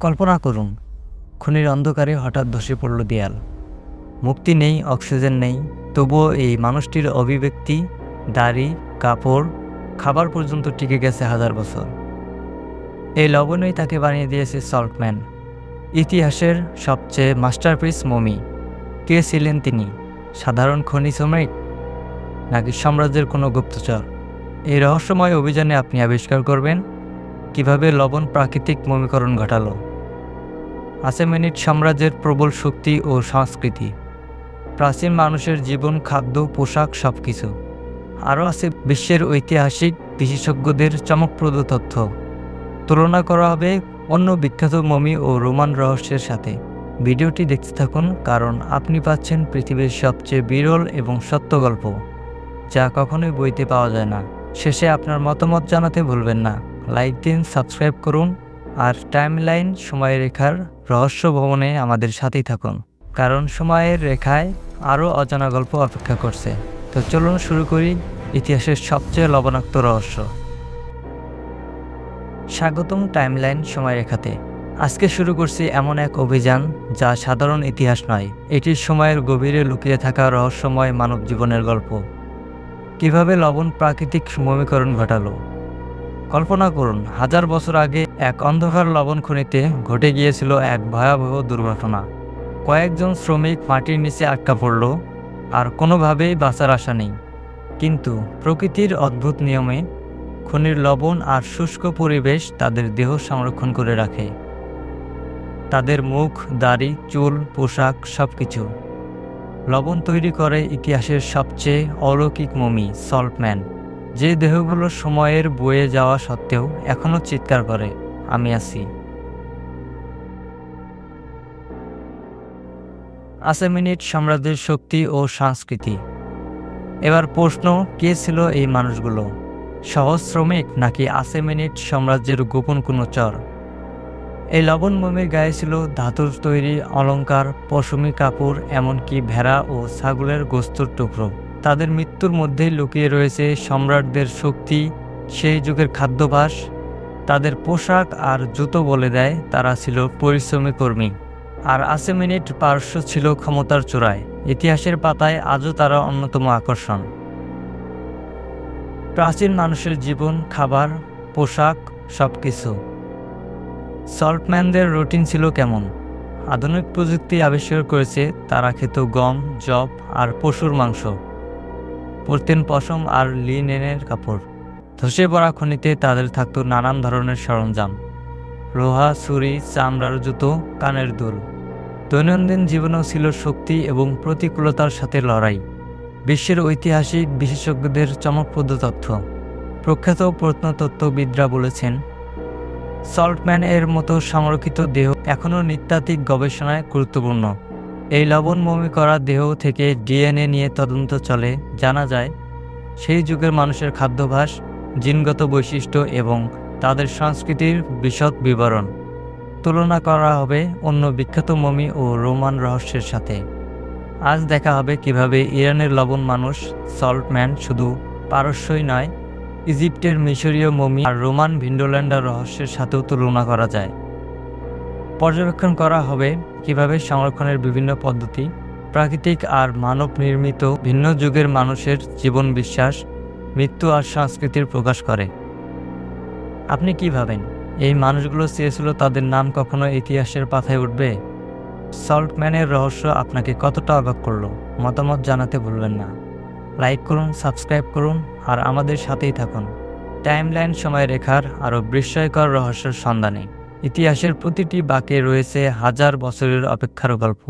কল্পনা করুন, খনির অন্ধকারে হঠাৎ ধসে পড়ল দেয়াল। মুক্তি নেই, অক্সিজেন নেই, তবুও এই মানুষটির অভিব্যক্তি, দাড়ি, কাপড়, খাবার পর্যন্ত টিকে গেছে হাজার বছর। এই লবণই তাকে বানিয়ে দিয়েছে সল্টম্যান, ইতিহাসের সবচেয়ে মাস্টারপিস মমি। কে ছিলেন তিনি? সাধারণ খনি শ্রমিক নাকি সাম্রাজ্যের কোনো গুপ্তচর? এই রহস্যময় অভিযানে আপনি আবিষ্কার করবেন কিভাবে লবণ প্রাকৃতিক মমিকরণ ঘটালো। আসেমেনিড সাম্রাজ্যের প্রবল শক্তি ও সংস্কৃতি, প্রাচীন মানুষের জীবন, খাদ্য, পোশাক সবকিছু। আরও আছে বিশ্বের ঐতিহাসিক বিশেষজ্ঞদের চমকপ্রদ তথ্য। তুলনা করা হবে অন্য বিখ্যাত মমি ও রোমান রহস্যের সাথে। ভিডিওটি দেখতে থাকুন, কারণ আপনি পাচ্ছেন পৃথিবীর সবচেয়ে বিরল এবং সত্য গল্প, যা কখনোই বইতে পাওয়া যায় না। শেষে আপনার মতামত জানাতে ভুলবেন না। লাইক দিন, সাবস্ক্রাইব করুন, আর টাইমলাইন সময় রেখার রহস্য ভবনে আমাদের সাথেই থাকুন, কারণ সময়ের রেখায় আরও অজানা গল্প অপেক্ষা করছে। তো চলুন শুরু করি ইতিহাসের সবচেয়ে লবণাক্ত রহস্য। স্বাগতম টাইমলাইন সময়রেখাতে। আজকে শুরু করছি এমন এক অভিযান যা সাধারণ ইতিহাস নয়, এটি সময়ের গভীরে লুকিয়ে থাকা রহস্যময় মানব জীবনের গল্প। কিভাবে লবণ প্রাকৃতিক মমিকরণ ঘটালো। কল্পনা করুন, হাজার বছর আগে এক অন্ধকার লবণ খনিতে ঘটে গিয়েছিল এক ভয়াবহ দুর্ঘটনা। কয়েকজন শ্রমিক মাটির নিচে আটকা পড়ল, আর কোনোভাবেই বাঁচার আশা নেই। কিন্তু প্রকৃতির অদ্ভুত নিয়মে খনির লবণ আর শুষ্ক পরিবেশ তাদের দেহ সংরক্ষণ করে রাখে। তাদের মুখ, দাড়ি, চুল, পোশাক সবকিছু। লবণ তৈরি করে ইতিহাসের সবচেয়ে অলৌকিক মমি সল্টম্যান, যে দেহগুলো সময়ের বয়ে যাওয়া সত্ত্বেও এখনও চিৎকার করে, আমি আছি। আসেমেনিড সাম্রাজ্যের শক্তি ও সংস্কৃতি। এবার প্রশ্ন, কে ছিল এই মানুষগুলো? সহজ শ্রমিক নাকি আসেমেনিড সাম্রাজ্যের গোপন কোনো চর? এই লবণ মমির গায়ে ছিল ধাতুর তৈরি অলংকার, পশমি কাপড়, এমনকি ভেড়া ও ছাগলের গোস্তের টুকরো। তাদের মৃত্যুর মধ্যেই লুকিয়ে রয়েছে সম্রাটদের শক্তি, সেই যুগের খাদ্যাভ্যাস। তাদের পোশাক আর জুতো বলে দেয় তারা ছিল পরিশ্রমী কর্মী। আর আসেমেনিড পারস্য ছিল ক্ষমতার চূড়ায়। ইতিহাসের পাতায় আজও তারা অন্যতম আকর্ষণ। প্রাচীন মানুষের জীবন, খাবার, পোশাক সবকিছু। সল্টম্যানদের রুটিন ছিল কেমন? আধুনিক প্রযুক্তি আবিষ্কার করেছে, তারা খেত গম, যব আর পশুর মাংস, পরতেন পশম আর লিনেনের কাপড়। ধসে পড়া খনিতে তাদের থাকত নানান ধরনের সরঞ্জাম, লোহা, ছুরি, চামড়ার জুতো, কানের দুল। দৈনন্দিন জীবনেও ছিল শক্তি এবং প্রতিকূলতার সাথে লড়াই। বিশ্বের ঐতিহাসিক বিশেষজ্ঞদের চমকপ্রদ তথ্য। প্রখ্যাত প্রত্নতত্ত্ববিদরা বলেছেন, সল্টম্যান এর মতো সংরক্ষিত দেহ এখনও নৃতাত্ত্বিক গবেষণায় গুরুত্বপূর্ণ। এই লবণ মমি করা দেহ থেকে ডিএনএ নিয়ে তদন্ত চলে, জানা যায় সেই যুগের মানুষের খাদ্যাভ্যাস, জিনগত বৈশিষ্ট্য এবং তাদের সংস্কৃতির বিশদ বিবরণ। তুলনা করা হবে অন্য বিখ্যাত মমি ও রোমান রহস্যের সাথে। আজ দেখা হবে কিভাবে ইরানের লবণ মানুষ সল্টম্যান শুধু পারস্যই নয়, ইজিপ্টের মিশরীয় মমি আর রোমান ভিন্ডোল্যান্ডার রহস্যের সাথেও তুলনা করা যায়। পর্যবেক্ষণ করা হবে কিভাবে সংরক্ষণের বিভিন্ন পদ্ধতি, প্রাকৃতিক আর মানব নির্মিত, ভিন্ন যুগের মানুষের জীবন, বিশ্বাস, মৃত্যু আর সংস্কৃতির প্রকাশ করে। আপনি কি ভাবেন, এই মানুষগুলো চেয়েছিল তাদের নাম কখনো ইতিহাসের পাতায় উঠবে? সল্টম্যানের রহস্য আপনাকে কতটা অবাক করলো? মতামত জানাতে ভুলবেন না। লাইক করুন, সাবস্ক্রাইব করুন, আর আমাদের সাথেই থাকুন টাইমলাইন সময় রেখার আরও বিস্ময়কর রহস্যের সন্ধানে। ইতিহাসের প্রতিটি বাঁকে রয়েছে হাজার বছরের অপেক্ষার গল্প।